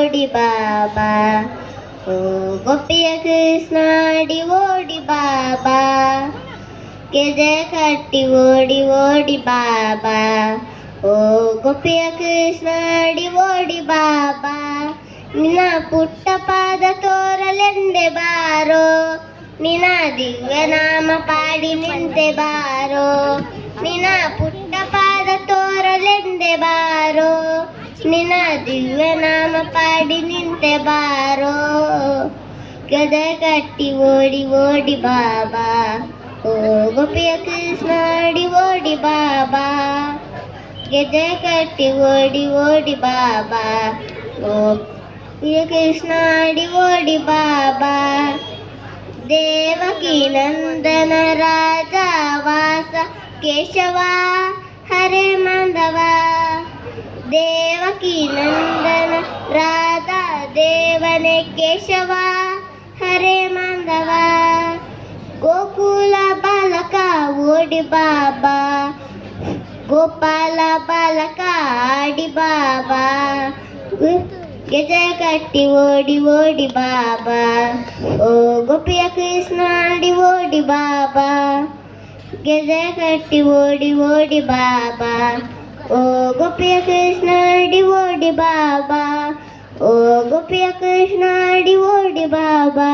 ಓಡಿ ಬಾಬಾ ಓ ಗೋಪಿಯ ಕೃಷ್ಣ ಅಡಿ ಓಡಿ ಬಾಬಾ ಗೆಜೆ ಕಟ್ಟಿ ಓಡಿ ಓಡಿ ಬಾಬಾ ಓ ಗೋಪಿಯ ಕೃಷ್ಣ ಅಡಿ ಓಡಿ ಬಾಬಾ ನಿನ್ನ ಪುಟ್ಟ ಪಾದ ತೋರಲೆಂದೆ ಬಾರೋ ನಿನ್ನ ದಿವ್ಯ ನಾಮ ಪಾಡಿ ನಿಂತೆ ಬಾರೋ ನಿನ್ನ ಪುಟ್ಟ ಪಾದ ತೋರಲೆಂದೆ ಬಾರೋ ನಿನ್ನ ದಿವ್ಯ ನಾಮ ಪಾಡಿ ನಿಂತೆ ಬಾರೋ ಗದೆ ಕಟ್ಟಿ ಓಡಿ ಓಡಿ ಬಾಬಾ ಓ ಗೋಪಿಯ ಕೃಷ್ಣ ಅಡಿ ಓಡಿ ಬಾಬಾ ಗೆಜೆ ಕಟ್ಟಿ ಓಡಿ ಓಡಿ ಬಾಬಾ ಓ ಕೃಷ್ಣ ಅಡಿ ಓಡಿ ಬಾಬಾ ದೇವಕಿ ನಂದನ ರಾಜ ವಾಸ ಕೇಶವ ಹರೇ ಮಾಧವ ದೇವಕಿ ನಂದನ ರಾಧಾ ದೇವನೇ ಕೇಶವ ಹರೇ ಮಾಧವ ಗೋಕುಲ ಬಾಲಕ ಓಡಿ ಬಾಬಾ ಗೋಪಾಲ ಬಾಲಕ ಆಡಿ ಬಾಬಾ ಗೆಜೆ ಕಟ್ಟಿ ಓಡಿ ಓಡಿ ಬಾಬಾ ಓ ಗೋಪಿಯ ಕೃಷ್ಣ ಅಡಿ ಓಡಿ ಬಾಬಾ ಗೆಜೆ ಕಟ್ಟಿ ಓಡಿ ಓಡಿ ಬಾಬಾ ಓ ಗೋಪಿಯ ಕೃಷ್ಣ ಅಡಿ ಓಡಿ ಬಾಬಾ ಓ ಗೋಪಿಯ ಕೃಷ್ಣ ಅಡಿ ಓಡಿ ಬಾಬಾ